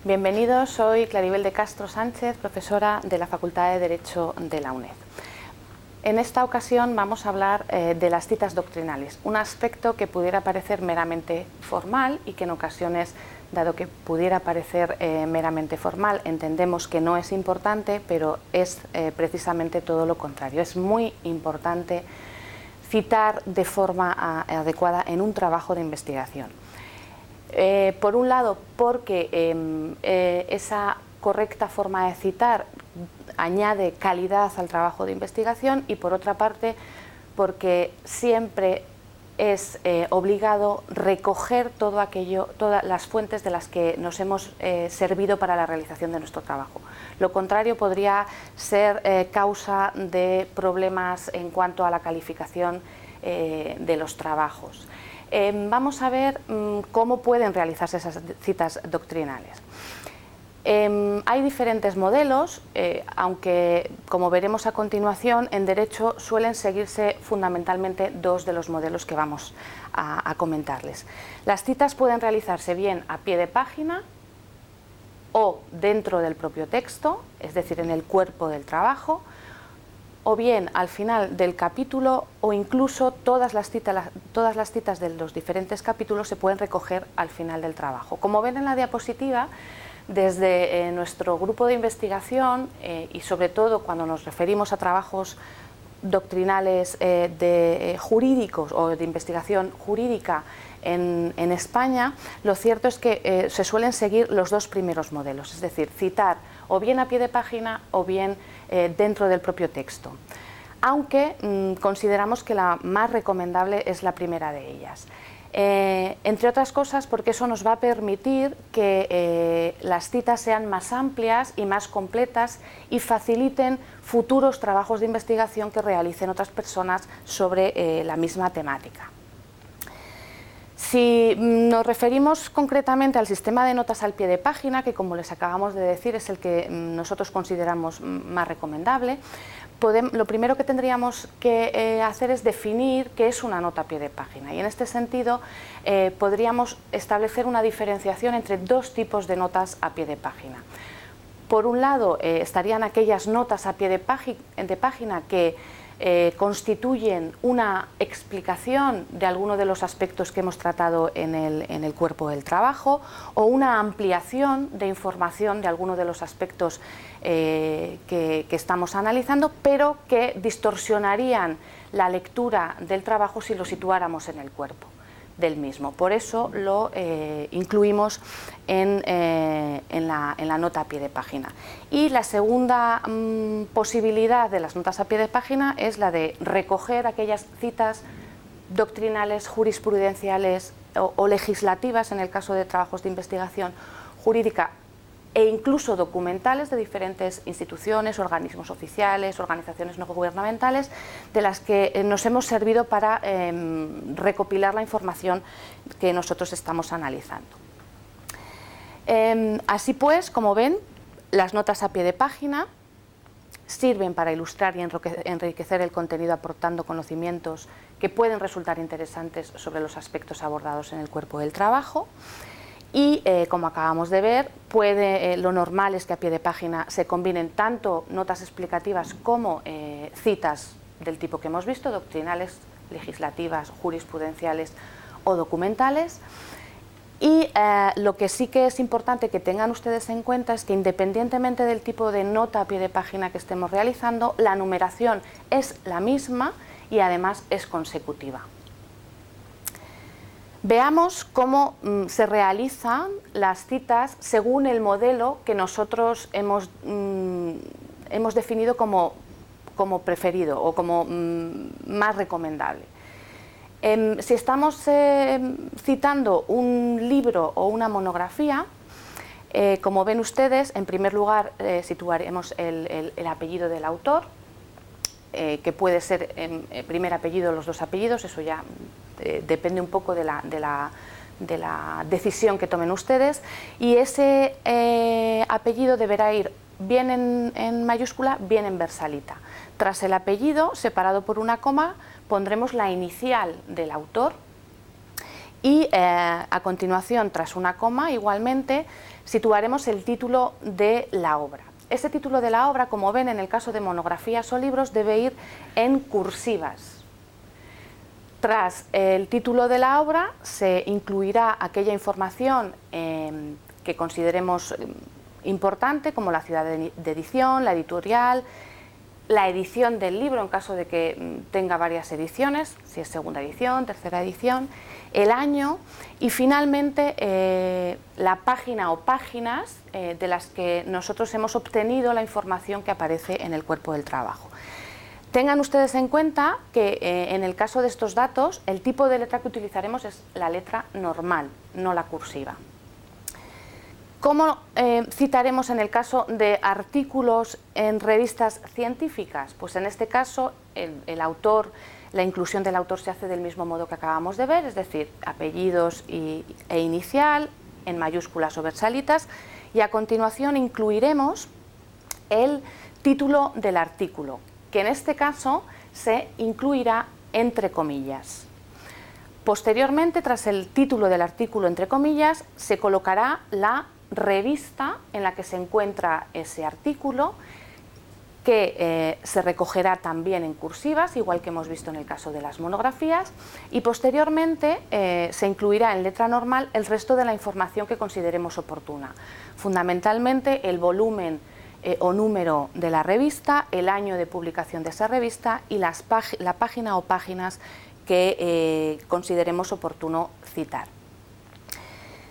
Bienvenidos, soy Claribel de Castro Sánchez, profesora de la Facultad de Derecho de la UNED. En esta ocasión vamos a hablar de las citas doctrinales, un aspecto que pudiera parecer meramente formal y que en ocasiones, dado que pudiera parecer meramente formal, entendemos que no es importante, pero es precisamente todo lo contrario. Es muy importante citar de forma adecuada en un trabajo de investigación. Por un lado, porque esa correcta forma de citar añade calidad al trabajo de investigación, y por otra parte porque siempre es obligado recoger todo aquello, todas las fuentes de las que nos hemos servido para la realización de nuestro trabajo. Lo contrario podría ser causa de problemas en cuanto a la calificación de los trabajos. Vamos a ver cómo pueden realizarse esas citas doctrinales. Hay diferentes modelos, aunque, como veremos a continuación, en Derecho suelen seguirse fundamentalmente dos de los modelos que vamos a comentarles. Las citas pueden realizarse bien a pie de página o dentro del propio texto, es decir, en el cuerpo del trabajo, o bien al final del capítulo, o incluso todas las citas de los diferentes capítulos se pueden recoger al final del trabajo. Como ven en la diapositiva, desde nuestro grupo de investigación y sobre todo cuando nos referimos a trabajos doctrinales jurídicos o de investigación jurídica en España, lo cierto es que se suelen seguir los dos primeros modelos, es decir, citar o bien a pie de página o bien dentro del propio texto, aunque consideramos que la más recomendable es la primera de ellas. Entre otras cosas porque eso nos va a permitir que las citas sean más amplias y más completas y faciliten futuros trabajos de investigación que realicen otras personas sobre la misma temática. Si nos referimos concretamente al sistema de notas al pie de página, que como les acabamos de decir es el que nosotros consideramos más recomendable, lo primero que tendríamos que hacer es definir qué es una nota a pie de página, y en este sentido podríamos establecer una diferenciación entre dos tipos de notas a pie de página. Por un lado estarían aquellas notas a pie de página que constituyen una explicación de alguno de los aspectos que hemos tratado en el cuerpo del trabajo, o una ampliación de información de alguno de los aspectos que estamos analizando, pero que distorsionarían la lectura del trabajo si lo situáramos en el cuerpo del mismo. Por eso lo incluimos en la nota a pie de página. Y la segunda posibilidad de las notas a pie de página es la de recoger aquellas citas doctrinales, jurisprudenciales o legislativas, en el caso de trabajos de investigación jurídica, e incluso documentales de diferentes instituciones, organismos oficiales, organizaciones no gubernamentales, de las que nos hemos servido para recopilar la información que nosotros estamos analizando. Así pues, como ven, las notas a pie de página sirven para ilustrar y enriquecer el contenido, aportando conocimientos que pueden resultar interesantes sobre los aspectos abordados en el cuerpo del trabajo. Y como acabamos de ver, lo normal es que a pie de página se combinen tanto notas explicativas como citas del tipo que hemos visto, doctrinales, legislativas, jurisprudenciales o documentales. Y lo que sí que es importante que tengan ustedes en cuenta es que, independientemente del tipo de nota a pie de página que estemos realizando, la numeración es la misma y además es consecutiva. Veamos cómo se realizan las citas según el modelo que nosotros hemos definido como preferido o como más recomendable. Si estamos citando un libro o una monografía, como ven ustedes, en primer lugar situaremos el apellido del autor, que puede ser primer apellido o los dos apellidos, eso ya depende un poco de la decisión que tomen ustedes, y ese apellido deberá ir bien en mayúscula, bien en versalita. Tras el apellido, separado por una coma, pondremos la inicial del autor, y a continuación, tras una coma, igualmente situaremos el título de la obra. Ese título de la obra, como ven en el caso de monografías o libros, debe ir en cursivas. Tras el título de la obra se incluirá aquella información que consideremos importante, como la ciudad de edición, la editorial, la edición del libro en caso de que tenga varias ediciones, si es segunda edición, tercera edición, el año y finalmente la página o páginas de las que nosotros hemos obtenido la información que aparece en el cuerpo del trabajo. Tengan ustedes en cuenta que en el caso de estos datos el tipo de letra que utilizaremos es la letra normal, no la cursiva. ¿Cómo citaremos en el caso de artículos en revistas científicas? Pues en este caso el autor, la inclusión del autor se hace del mismo modo que acabamos de ver, es decir, apellidos e inicial en mayúsculas o versalitas, y a continuación incluiremos el título del artículo, que en este caso se incluirá entre comillas. Posteriormente, tras el título del artículo entre comillas, se colocará la revista en la que se encuentra ese artículo, que se recogerá también en cursivas, igual que hemos visto en el caso de las monografías, y posteriormente se incluirá en letra normal el resto de la información que consideremos oportuna, fundamentalmente el volumen o número de la revista, el año de publicación de esa revista y la página o páginas que consideremos oportuno citar.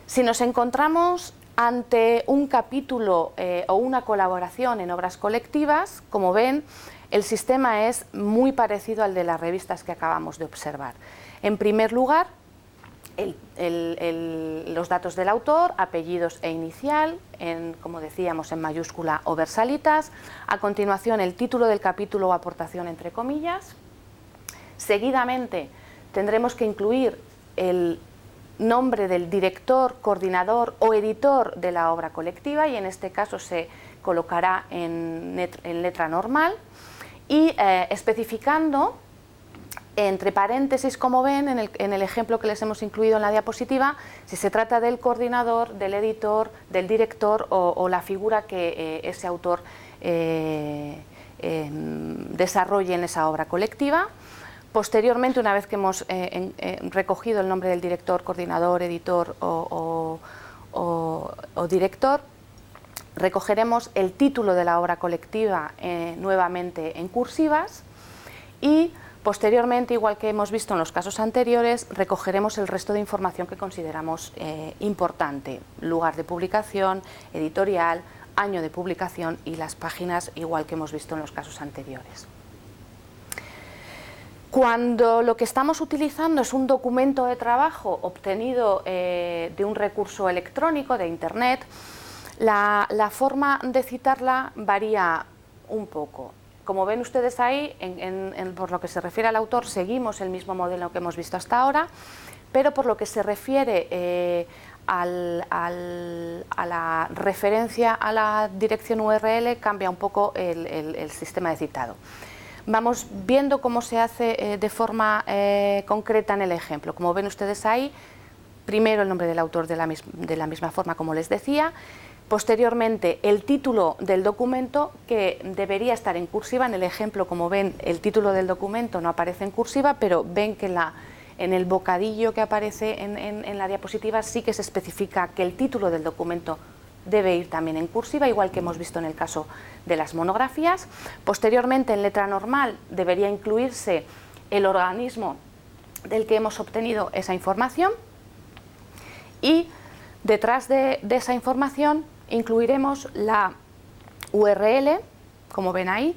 Si nos encontramos ante un capítulo o una colaboración en obras colectivas, como ven, el sistema es muy parecido al de las revistas que acabamos de observar. En primer lugar, los datos del autor, apellidos e inicial, como decíamos, en mayúscula o versalitas. A continuación, el título del capítulo o aportación entre comillas. Seguidamente, tendremos que incluir el nombre del director, coordinador o editor de la obra colectiva, y en este caso se colocará en letra normal, y especificando entre paréntesis, como ven en el ejemplo que les hemos incluido en la diapositiva, si se trata del coordinador, del editor, del director o la figura que ese autor desarrolle en esa obra colectiva. Posteriormente, una vez que hemos recogido el nombre del director, coordinador, editor o director, recogeremos el título de la obra colectiva nuevamente en cursivas y posteriormente, igual que hemos visto en los casos anteriores, recogeremos el resto de información que consideramos importante: lugar de publicación, editorial, año de publicación y las páginas, igual que hemos visto en los casos anteriores. Cuando lo que estamos utilizando es un documento de trabajo obtenido de un recurso electrónico, de Internet, la forma de citarla varía un poco. Como ven ustedes ahí, por lo que se refiere al autor, seguimos el mismo modelo que hemos visto hasta ahora, pero por lo que se refiere a la referencia a la dirección URL, cambia un poco el sistema de citado. Vamos viendo cómo se hace de forma concreta en el ejemplo. Como ven ustedes ahí, primero el nombre del autor de la misma forma como les decía, posteriormente el título del documento, que debería estar en cursiva. En el ejemplo, como ven, el título del documento no aparece en cursiva, pero ven que en el bocadillo que aparece en la diapositiva sí que se especifica que el título del documento debe ir también en cursiva, igual que hemos visto en el caso de las monografías. Posteriormente, en letra normal, debería incluirse el organismo del que hemos obtenido esa información, y detrás de esa información incluiremos la URL, como ven ahí,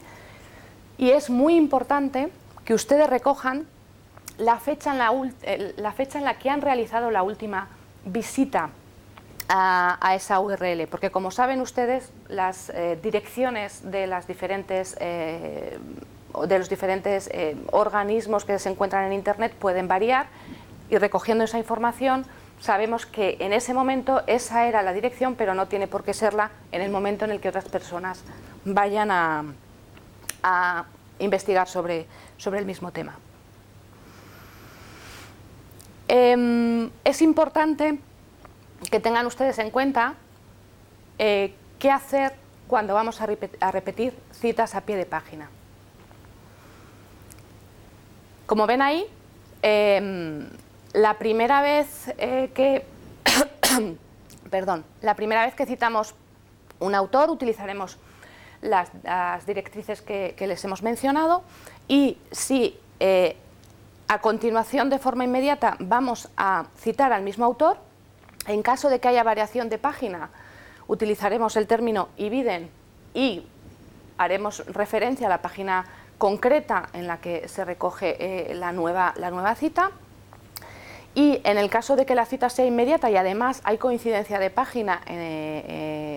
y es muy importante que ustedes recojan la fecha en la que han realizado la última visita a esa URL, porque como saben ustedes, las direcciones de los diferentes organismos que se encuentran en Internet pueden variar, y recogiendo esa información sabemos que en ese momento esa era la dirección, pero no tiene por qué serla en el momento en el que otras personas vayan a investigar sobre el mismo tema. Es importante que tengan ustedes en cuenta qué hacer cuando vamos a repetir citas a pie de página. Como ven ahí, la primera vez que citamos un autor utilizaremos las directrices que les hemos mencionado, y si a continuación de forma inmediata vamos a citar al mismo autor, en caso de que haya variación de página utilizaremos el término ibiden y haremos referencia a la página concreta en la que se recoge la nueva cita. Y en el caso de que la cita sea inmediata y además hay coincidencia de página,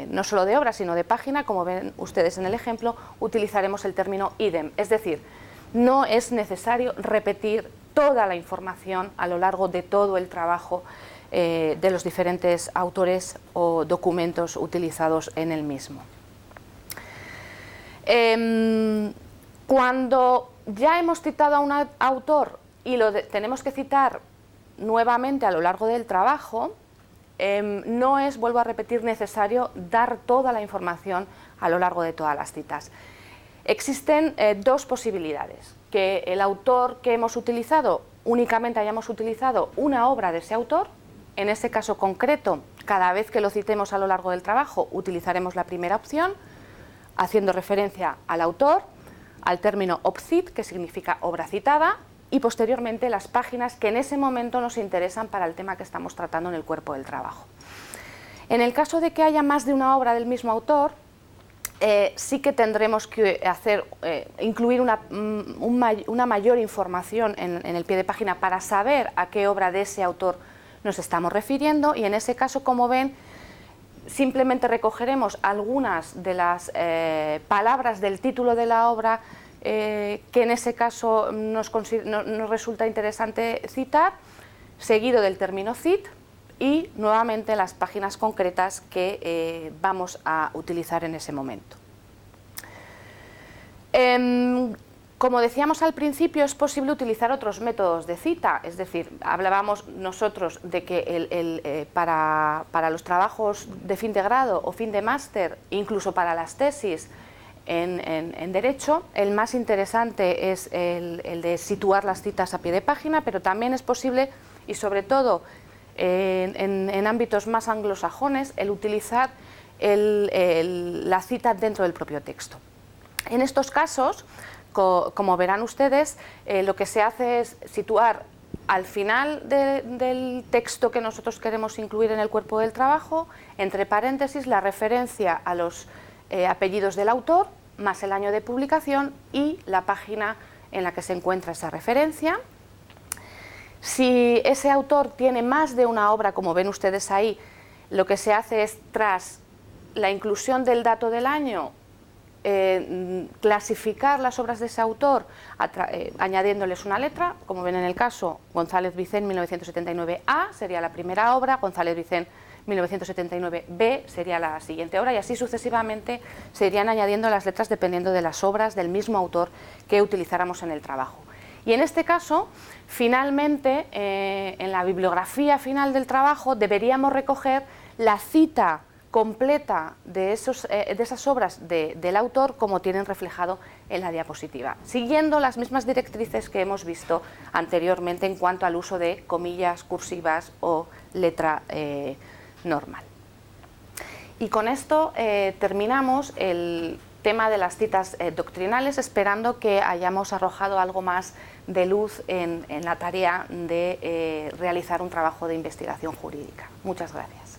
no solo de obra sino de página, como ven ustedes en el ejemplo, utilizaremos el término idem, es decir, no es necesario repetir toda la información a lo largo de todo el trabajo de los diferentes autores o documentos utilizados en el mismo. Cuando ya hemos citado a un autor y tenemos que citar nuevamente a lo largo del trabajo, no es, vuelvo a repetir, necesario dar toda la información a lo largo de todas las citas. Existen dos posibilidades: que el autor que hemos utilizado únicamente hayamos utilizado una obra de ese autor. En ese caso concreto, cada vez que lo citemos a lo largo del trabajo utilizaremos la primera opción, haciendo referencia al autor, al término obcit, que significa obra citada, y posteriormente las páginas que en ese momento nos interesan para el tema que estamos tratando en el cuerpo del trabajo. En el caso de que haya más de una obra del mismo autor, sí que tendremos que incluir una mayor información en el pie de página para saber a qué obra de ese autor nos estamos refiriendo, y en ese caso, como ven, simplemente recogeremos algunas de las palabras del título de la obra que en ese caso nos resulta interesante citar, seguido del término cit y nuevamente las páginas concretas que vamos a utilizar en ese momento. Como decíamos al principio, es posible utilizar otros métodos de cita, es decir, hablábamos nosotros de que para los trabajos de fin de grado o fin de máster, incluso para las tesis en Derecho, el más interesante es el de situar las citas a pie de página, pero también es posible, y sobre todo en ámbitos más anglosajones, el utilizar la cita dentro del propio texto. En estos casos, como verán ustedes, lo que se hace es situar al final del texto que nosotros queremos incluir en el cuerpo del trabajo, entre paréntesis, la referencia a los apellidos del autor, más el año de publicación y la página en la que se encuentra esa referencia. Si ese autor tiene más de una obra, como ven ustedes ahí, lo que se hace es, tras la inclusión del dato del año, clasificar las obras de ese autor añadiéndoles una letra. Como ven en el caso, González Vicent 1979A sería la primera obra, González Vicent 1979B sería la siguiente obra, y así sucesivamente se irían añadiendo las letras dependiendo de las obras del mismo autor que utilizáramos en el trabajo. Y en este caso, finalmente, en la bibliografía final del trabajo deberíamos recoger la cita completa de esas obras del autor, como tienen reflejado en la diapositiva, siguiendo las mismas directrices que hemos visto anteriormente en cuanto al uso de comillas, cursivas o letra normal. Y con esto terminamos el tema de las citas doctrinales, esperando que hayamos arrojado algo más de luz en la tarea de realizar un trabajo de investigación jurídica. Muchas gracias.